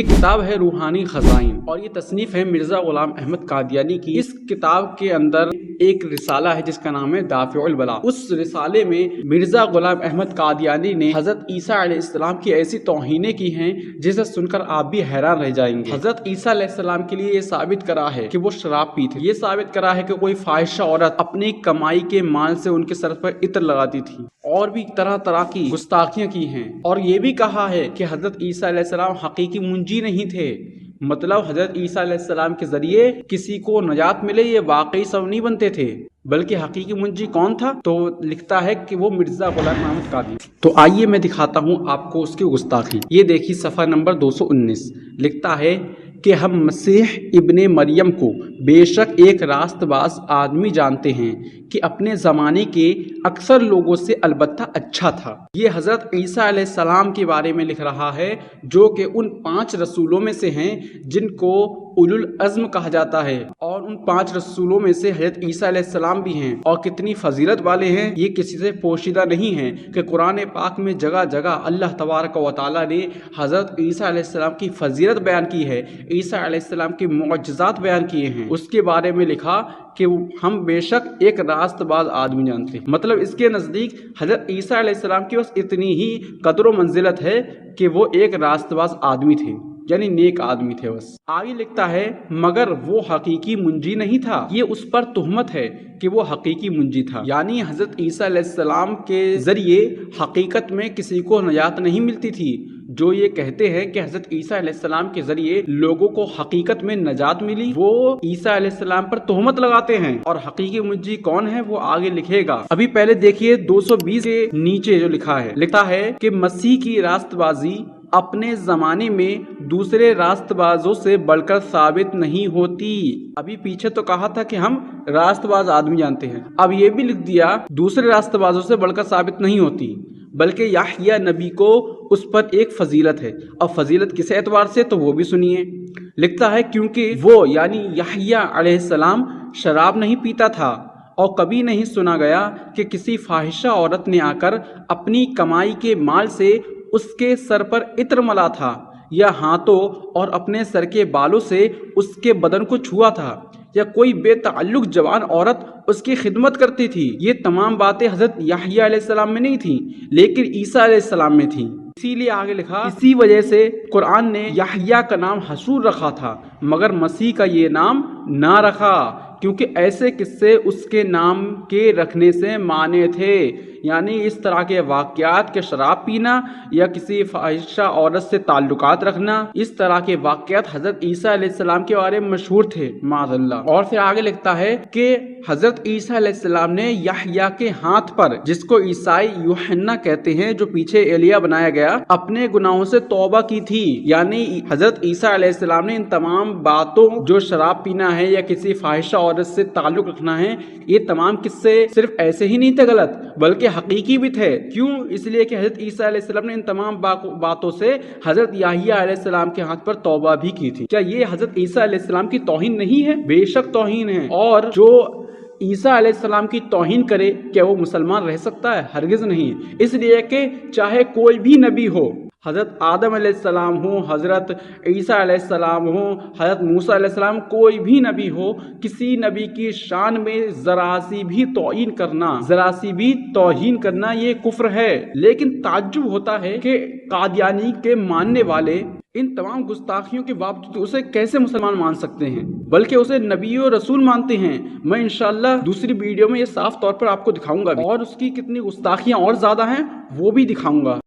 یہ کتاب ہے روحانی خزائن اور یہ تصنیف ہے مرزا غلام احمد قادیانی کی۔ اس کتاب کے اندر ایک رسالہ ہے جس کا نام ہے دافع البلا۔ اس رسالے میں مرزا غلام احمد قادیانی نے حضرت عیسیٰ علیہ السلام کی ایسی توہینیں کی ہیں جسے سن کر آپ بھی حیران رہ جائیں گے۔ حضرت عیسیٰ علیہ السلام کے لیے یہ ثابت کرا ہے کہ وہ شراب پیتے، یہ ثابت کرا ہے کہ کوئی فاحشہ عورت اپنی کمائی کے مال سے ان کے سر پر عطر لگاتی تھی، اور بھی طرح طرح کی گستاخیاں کی ہیں، اور یہ بھی کہا ہے کہ حضرت عیسیٰ علیہ السلام حقیقی منجی نہیں تھے۔ مطلب حضرت عیسیٰ علیہ السلام کے ذریعے کسی کو نجات ملے یہ واقعی سبب نہیں بنتے تھے، بلکہ حقیقی منجی کون تھا؟ تو لکھتا ہے کہ وہ مرزا غلام احمد قادیانی۔ تو آئیے میں دکھاتا ہوں آپ کو اس کی گستاخی۔ یہ دیکھیے صفحہ نمبر 219، لکھتا ہے کہ ہم مسیح ابن مریم کو بے شک ایک راست باز آدمی جانتے ہیں کہ اپنے زمانے کے اکثر لوگوں سے البتہ اچھا تھا۔ یہ حضرت عیسیٰ علیہ السلام کے بارے میں لکھ رہا ہے جو کہ ان 5 رسولوں میں سے ہیں جن کو اولو العزم کہا جاتا ہے، اور ان 5 رسولوں میں سے حضرت عیسیٰ علیہ السلام بھی ہیں، اور کتنی فضیلت والے ہیں یہ کسی سے پوشیدہ نہیں ہے کہ قرآن پاک میں جگہ جگہ اللہ تبارک و تعالیٰ نے حضرت عیسیٰ علیہ السلام کی فضیلت بیان کی ہے، عیسیٰ علیہ السلام کے معجزات بیان کیے ہیں۔ اس کے بارے میں لکھا کہ ہم بے شک ایک راست باز آدمی جانتے ہیں، مطلب اس کے نزدیک حضرت عیسیٰ علیہ السلام کی بس اتنی ہی قدر و منزلت ہے کہ وہ ایک راست باز آدمی تھے، یعنی نیک آدمی تھے بس۔ آگے لکھتا ہے مگر وہ حقیقی منجی نہیں تھا۔ یہ اس پر تہمت ہے کہ وہ حقیقی منجی تھا، یعنی حضرت عیسیٰ علیہ السلام کے ذریعے حقیقت میں کسی کو نجات نہیں ملتی تھی۔ جو یہ کہتے ہیں کہ حضرت عیسیٰ علیہ السلام کے ذریعے لوگوں کو حقیقت میں نجات ملی، وہ عیسیٰ علیہ السلام پر تہمت لگاتے ہیں، اور حقیقی منجی کون ہے وہ آگے لکھے گا۔ ابھی پہلے دیکھیے 220 کے نیچے جو لکھا ہے، لکھتا ہے کہ مسیح کی راست بازی اپنے زمانے میں دوسرے راست بازوں سے بڑھ کر ثابت نہیں ہوتی۔ ابھی پیچھے تو کہا تھا کہ ہم راست باز آدمی جانتے ہیں، اب یہ بھی لکھ دیا دوسرے راست بازوں سے بڑھ کر ثابت نہیں ہوتی، بلکہ یحییٰ نبی کو اس پر ایک فضیلت ہے۔ اور فضیلت کس اعتبار سے تو وہ بھی سنیے۔ لکھتا ہے کیونکہ وہ یعنی یحییٰ علیہ السلام شراب نہیں پیتا تھا، اور کبھی نہیں سنا گیا کہ کسی فاحشہ عورت نے آ کر اپنی کمائی کے مال سے اس کے سر پر عطر ملا تھا، یا ہاتھوں اور اپنے سر کے بالوں سے اس کے بدن کو چھوا تھا، یا کوئی بے تعلق جوان عورت اس کی خدمت کرتی تھی۔ یہ تمام باتیں حضرت یحییٰ علیہ السلام میں نہیں تھیں، لیکن عیسیٰ علیہ السلام میں تھیں۔ اسی لیے آگے لکھا اسی وجہ سے قرآن نے یحییٰ کا نام حسور رکھا تھا، مگر مسیح کا یہ نام نہ رکھا، کیونکہ ایسے قصے اس کے نام کے رکھنے سے مانے تھے۔ یعنی اس طرح کے واقعات کے شراب پینا یا کسی فاحشہ عورت سے تعلقات رکھنا، اس طرح کے واقعات حضرت عیسیٰ علیہ السلام کے بارے میں مشہور تھے معاذ اللہ۔ اور پھر آگے لکھتا ہے کہ حضرت عیسیٰ علیہ السلام نے یحییٰ کے ہاتھ پر، جس کو عیسائی یوحنا کہتے ہیں جو پیچھے ایلیا بنایا گیا، اپنے گناہوں سے توبہ کی تھی۔ یعنی حضرت عیسیٰ علیہ السلام نے ان تمام باتوں، جو شراب پینا ہے یا کسی فاحشہ عورت سے تعلق رکھنا ہے، یہ تمام قصے صرف ایسے ہی نہیں تھے غلط، بلکہ حقیقی بھی تھے۔ کیوں؟ اس لیے کہ حضرت عیسیٰ علیہ السلام نے ان تمام باتوں سے حضرت یحییٰ علیہ السلام کے ہاتھ پر توبہ بھی کی تھی۔ کیا یہ حضرت عیسیٰ علیہ السلام کی توہین نہیں ہے؟ بے شک توہین ہے، اور جو عیسیٰ علیہ السلام کی توہین کرے کیا وہ مسلمان رہ سکتا ہے؟ ہرگز نہیں۔ اس لیے کہ چاہے کوئی بھی نبی ہو، حضرت آدم علیہ السلام ہو، حضرت عیسیٰ علیہ السلام ہو، حضرت موسیٰ علیہ السلام، کوئی بھی نبی ہو، کسی نبی کی شان میں ذرا سی بھی توہین کرنا یہ کفر ہے۔ لیکن تعجب ہوتا ہے کہ قادیانی کے ماننے والے ان تمام گستاخیوں کے باوجود اسے کیسے مسلمان مان سکتے ہیں، بلکہ اسے نبی و رسول مانتے ہیں۔ میں انشاءاللہ دوسری ویڈیو میں یہ صاف طور پر آپ کو دکھاؤں گا، اور اس کی کتنی گستاخیاں اور زیادہ ہیں وہ بھی دکھاؤں گا۔